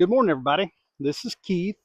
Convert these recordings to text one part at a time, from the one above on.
Good morning, everybody. This is Keith,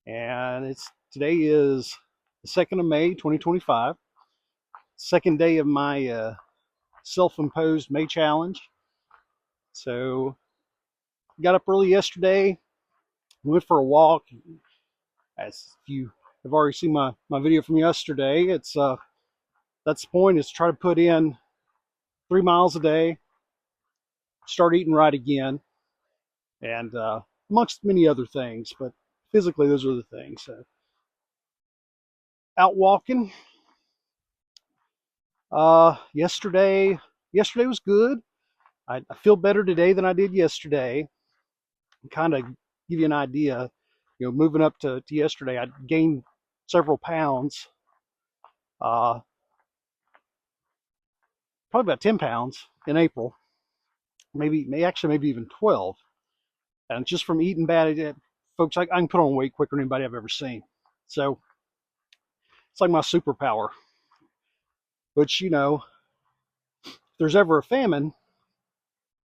and today is the 2nd of May, 2025. Second day of my self-imposed May challenge. So, got up early yesterday, went for a walk. As you have already seen my video from yesterday, that's the point, is to try to put in 3 miles a day, start eating right again, and amongst many other things. But physically, those are the things. So, out walking. Yesterday was good. I feel better today than I did yesterday. Kind of give you an idea, moving up to yesterday, I gained several pounds, uh, probably about 10 pounds in April, maybe even 12. And just from eating bad, folks, I can put on weight quicker than anybody I've ever seen. So it's like my superpower. Which, if there's ever a famine,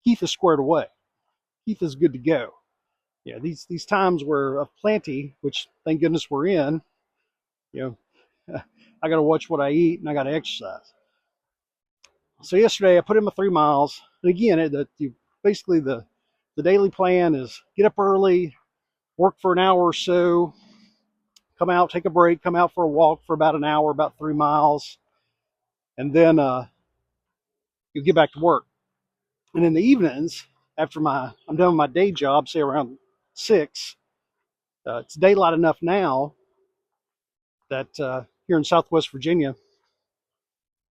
Keith is squared away. Keith is good to go. Yeah, these times were of plenty, which thank goodness we're in. You know, I got to watch what I eat and I got to exercise. So yesterday I put in my 3 miles, and again, basically the daily plan is get up early, work for an hour or so, come out, take a break, come out for a walk for about an hour, about 3 miles, and then you get back to work. And in the evenings, after I'm done with my day job, say around 6, it's daylight enough now that here in Southwest Virginia,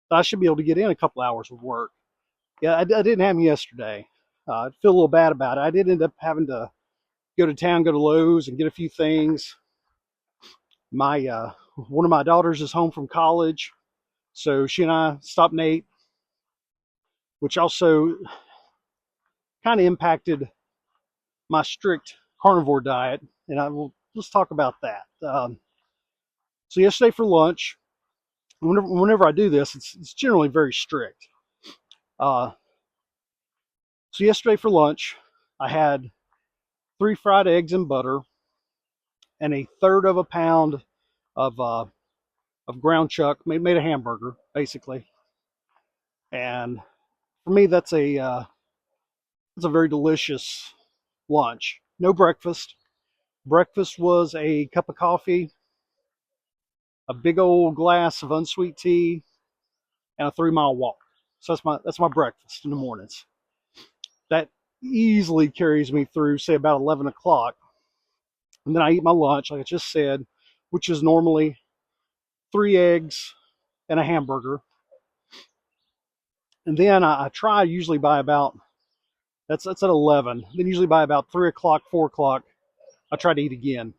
I should be able to get in a couple hours of work. Yeah, I didn't have them yesterday. I feel a little bad about it. I did end up having to go to town, go to Lowe's, and get a few things. One of my daughters is home from college, so she and I stopped and ate, which also kind of impacted my strict carnivore diet, and let's talk about that. So yesterday for lunch, whenever I do this, it's generally very strict. So yesterday for lunch, I had 3 fried eggs and butter and a third of a pound of ground chuck, made a hamburger basically. And for me, that's a very delicious lunch. No breakfast. Breakfast was a cup of coffee, a big old glass of unsweet tea, and a 3 mile walk. So that's my breakfast in the mornings. That easily carries me through, say, about 11 o'clock. And then I eat my lunch, like I just said, which is normally 3 eggs and a hamburger. And then I try usually by about, that's at 11. Then usually by about 3 o'clock, 4 o'clock, I try to eat again.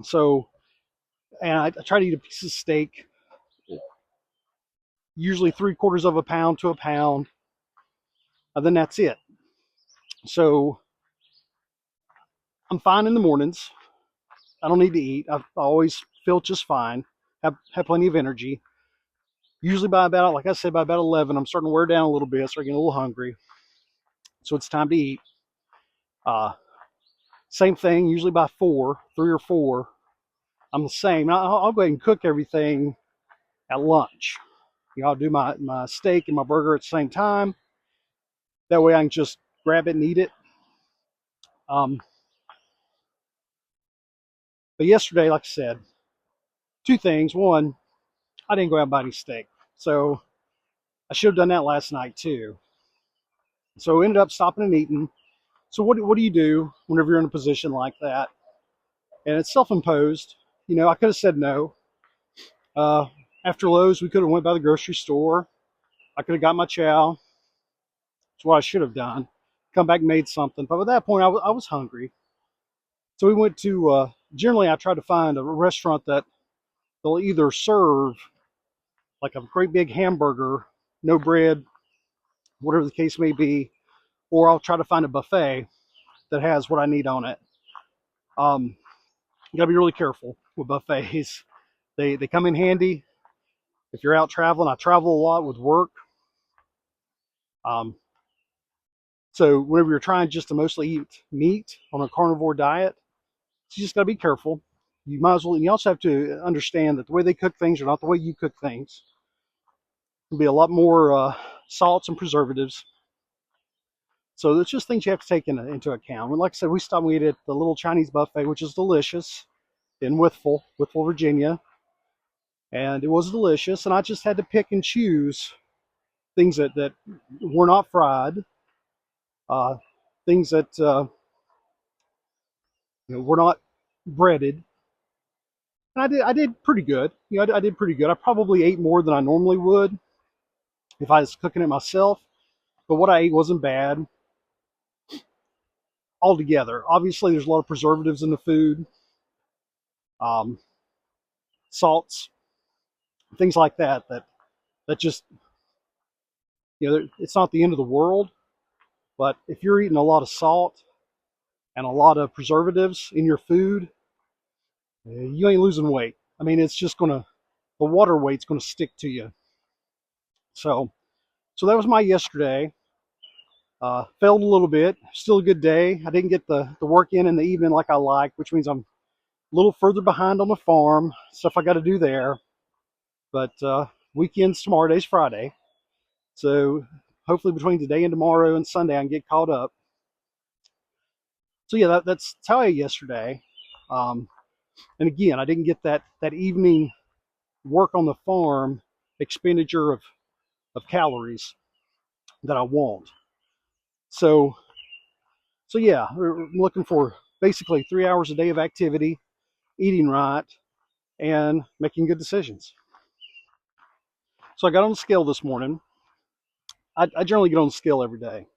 So, and I try to eat a piece of steak, usually 3/4 of a pound to a pound. And then that's it. So I'm fine in the mornings. I don't need to eat. I always feel just fine. Have plenty of energy. Usually by about, like I said, by about 11, I'm starting to wear down a little bit, so I'm getting a little hungry. So it's time to eat. Same thing, usually by 4, 3 or 4, I'm the same. I'll go ahead and cook everything at lunch. I'll do my steak and my burger at the same time. That way I can just grab it and eat it. But yesterday, like I said, 2 things. One, I didn't go out and buy any steak. So I should have done that last night too. So we ended up stopping and eating. So what do you do whenever you're in a position like that? And it's self-imposed. I could have said no. After Lowe's, we could have went by the grocery store. I could have got my chow. That's what I should have done. Come back and made something. But at that point, I was hungry. So we went to, generally I try to find a restaurant that they'll either serve like a great big hamburger, no bread, whatever the case may be, or I'll try to find a buffet that has what I need on it. You gotta be really careful with buffets. They come in handy if you're out traveling. I travel a lot with work. So whenever you're trying just to mostly eat meat on a carnivore diet, you just got to be careful. You might as well, and you also have to understand that the way they cook things are not the way you cook things. There'll be a lot more salts and preservatives. So it's just things you have to take into account. And like I said, we stopped and we ate at the little Chinese buffet, which is delicious in Wytheville, Virginia. And it was delicious. And I just had to pick and choose things that were not fried, uh, things that were not breaded. And I did pretty good. I did pretty good. I probably ate more than I normally would if I was cooking it myself. But what I ate wasn't bad altogether. Obviously, there's a lot of preservatives in the food, um, salts, things like that. That just it's not the end of the world. But if you're eating a lot of salt and a lot of preservatives in your food, you ain't losing weight. I mean, it's just the water weight's gonna stick to you. So that was my yesterday. Failed a little bit. Still a good day. I didn't get the work in the evening like I like, which means I'm a little further behind on the farm. Stuff I got to do there. But weekend's tomorrow. Today's Friday. So hopefully between today and tomorrow and Sunday I can get caught up. So yeah, that's how I ate yesterday. And again, I didn't get that evening work on the farm expenditure of calories that I want. So yeah, we're looking for basically 3 hours a day of activity, eating right, and making good decisions. So I got on the scale this morning. I generally get on the scale every day,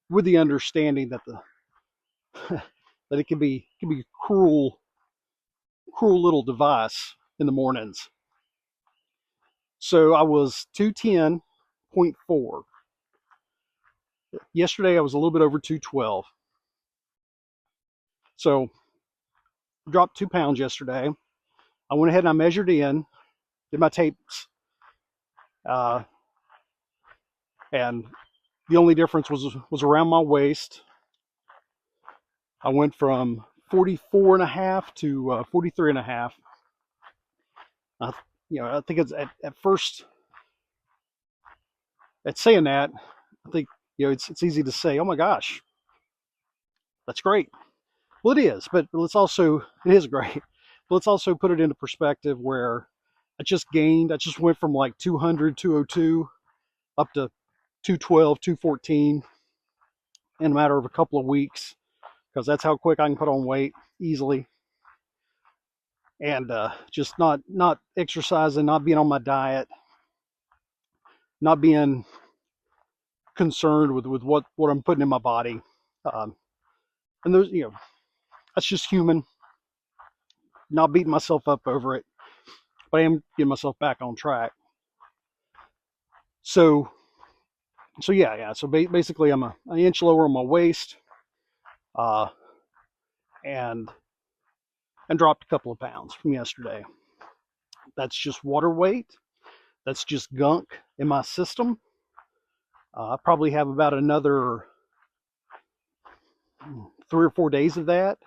with the understanding that that it can be a cruel little device in the mornings. So I was 210.4. Yesterday I was a little bit over 212. So dropped 2 pounds yesterday. I went ahead and I measured in, did my tapes, and the only difference was around my waist. I went from 44 and a half to 43 and a half. I think it's at first, at saying that, I think, it's easy to say, oh my gosh, that's great. Well, it is, but it is great. But let's also put it into perspective where I just went from like 200, 202 up to 212, 214 in a matter of a couple of weeks, because that's how quick I can put on weight easily. And just not exercising, not being on my diet, not being concerned with what I'm putting in my body. And those, that's just human. Not beating myself up over it, but I am getting myself back on track. So yeah. So basically, I'm an inch lower on my waist, uh, and dropped a couple of pounds from yesterday. That's just water weight. That's just gunk in my system. I probably have about another 3 or 4 days of that,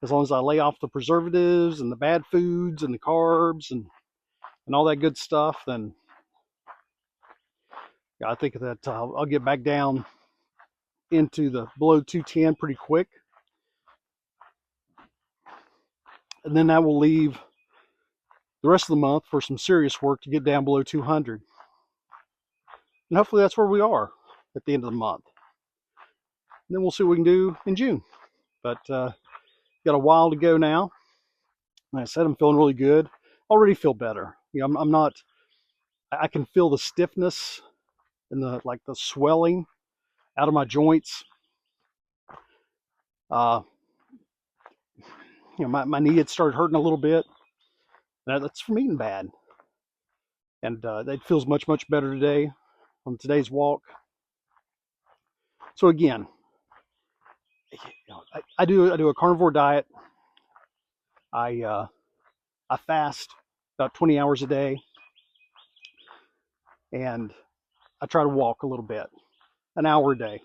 as long as I lay off the preservatives and the bad foods and the carbs and all that good stuff. Then I think that I'll get back down into the below 210 pretty quick, and then that will leave the rest of the month for some serious work to get down below 200. And hopefully that's where we are at the end of the month. And then we'll see what we can do in June. But got a while to go now. Like I said, I'm feeling really good. Already feel better. I'm not. I can feel the stiffness and the swelling out of my joints. My knee had started hurting a little bit. That's from eating bad. And it feels much better today on today's walk. So again, I do a carnivore diet. I fast about 20 hours a day, and I try to walk a little bit. an hour a day.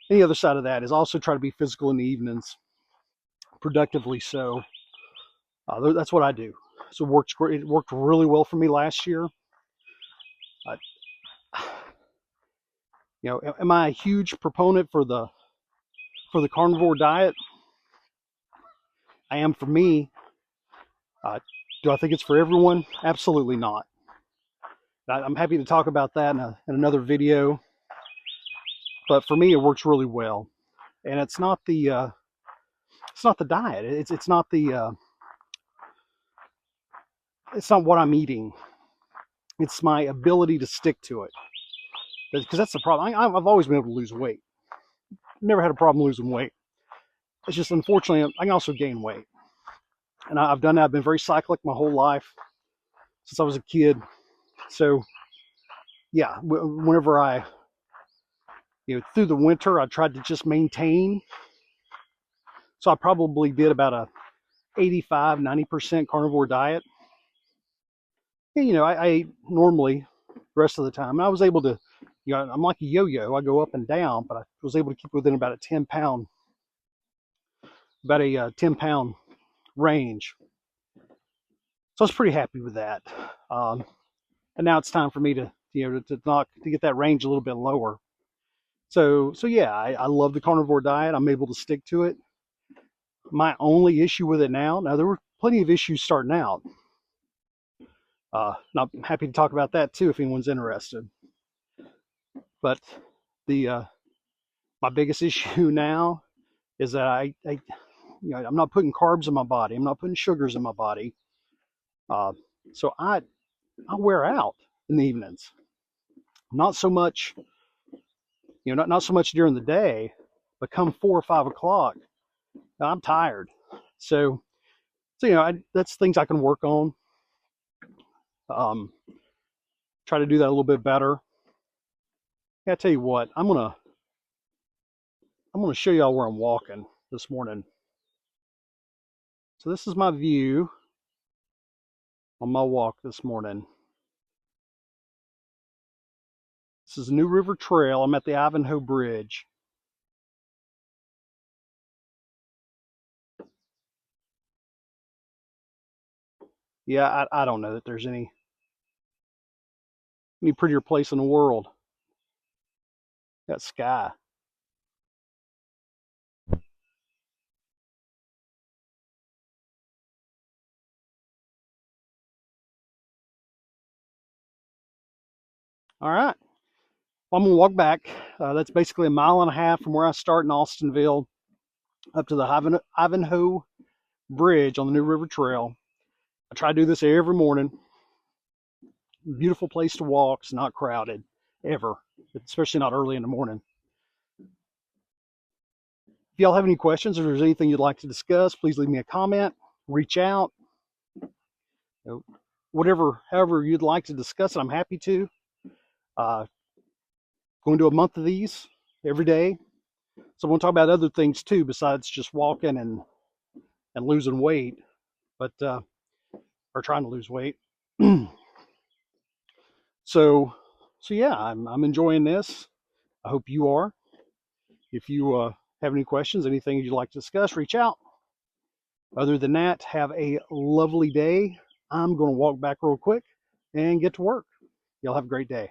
And the other side of that is also try to be physical in the evenings, productively so. That's what I do. So it works great. It worked really well for me last year. Am I a huge proponent for the carnivore diet? I am for me. Do I think it's for everyone? Absolutely not. I'm happy to talk about that in another video. But for me, it works really well, and it's not the diet. It's not it's not what I'm eating. It's my ability to stick to it, because that's the problem. I've always been able to lose weight. Never had a problem losing weight. It's just, unfortunately, I can also gain weight, and I've done that. I've been very cyclic my whole life since I was a kid. So yeah, whenever I, through the winter, I tried to just maintain. So I probably did about a 85-90% carnivore diet. And, I ate normally the rest of the time. And I was able to, I'm like a yo-yo. I go up and down, but I was able to keep within about a 10-pound range. So I was pretty happy with that. And now it's time for me to get that range a little bit lower. So yeah, I love the carnivore diet. I'm able to stick to it. My only issue with it now there were plenty of issues starting out. And I'm happy to talk about that too if anyone's interested. But my biggest issue now is that I'm not putting carbs in my body. I'm not putting sugars in my body. So I wear out in the evenings. Not so much, not so much during the day, but come 4 or 5 o'clock, I'm tired. So that's things I can work on. Try to do that a little bit better. Yeah, I tell you what, I'm gonna show y'all where I'm walking this morning. So this is my view on my walk this morning. This is New River Trail. I'm at the Ivanhoe Bridge. Yeah, I don't know that there's any prettier place in the world. That sky. All right. Well, I'm gonna walk back. That's basically a mile and a half from where I start in Austinville up to the Ivanhoe Bridge on the New River Trail. I try to do this every morning. Beautiful place to walk. It's not crowded ever, especially not early in the morning. If y'all have any questions or there's anything you'd like to discuss, please leave me a comment, reach out. However you'd like to discuss it, I'm happy to. Going to do a month of these every day. So I'm going to talk about other things too besides just walking and losing weight, but or trying to lose weight. So yeah, I'm enjoying this. I hope you are. If you have any questions, anything you'd like to discuss, reach out. Other than that, have a lovely day. I'm going to walk back real quick and get to work. Y'all have a great day.